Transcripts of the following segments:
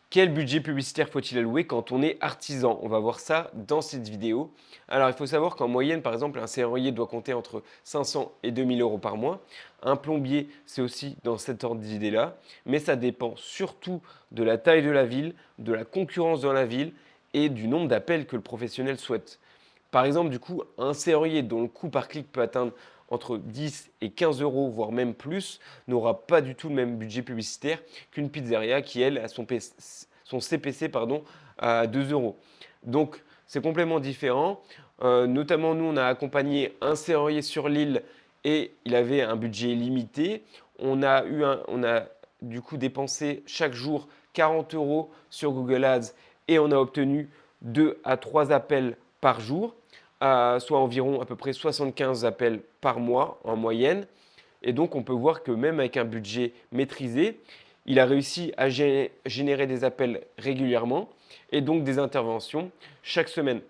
Quel budget publicitaire faut-il allouer quand on est artisan? On va voir ça dans cette vidéo. Alors, il faut savoir qu'en moyenne, par exemple, un serrurier doit compter entre 500 et 2000 euros par mois. Un plombier, c'est aussi dans cet ordre d'idée-là, mais ça dépend surtout de la taille de la ville, de la concurrence dans la ville et du nombre d'appels que le professionnel souhaite. Par exemple, du coup, un serrurier dont le coût par clic peut atteindre entre 10 et 15 euros, voire même plus, n'aura pas du tout le même budget publicitaire qu'une pizzeria qui, elle, a son CPC pardon, à 2 euros. Donc, c'est complètement différent. Notamment, nous, on a accompagné un serrurier sur l'île et il avait un budget limité. On a du coup dépensé chaque jour 40 euros sur Google Ads et on a obtenu 2 à 3 appels par jour, soit environ à peu près 75 appels par mois en moyenne. Et donc, on peut voir que même avec un budget maîtrisé, il a réussi à générer des appels régulièrement et donc des interventions chaque semaine.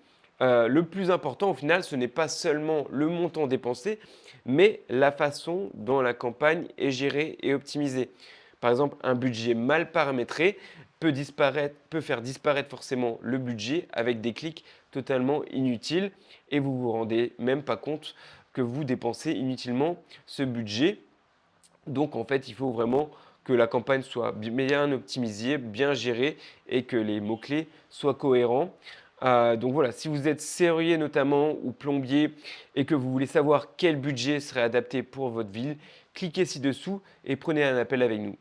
Le plus important au final, ce n'est pas seulement le montant dépensé, mais la façon dont la campagne est gérée et optimisée. Par exemple, un budget mal paramétré peut faire disparaître forcément le budget avec des clics totalement inutiles et vous vous rendez même pas compte que vous dépensez inutilement ce budget. Donc en fait, il faut vraiment que la campagne soit bien optimisée, bien gérée et que les mots-clés soient cohérents. Donc voilà, si vous êtes serrurier notamment ou plombier et que vous voulez savoir quel budget serait adapté pour votre ville, cliquez ci-dessous et prenez un appel avec nous.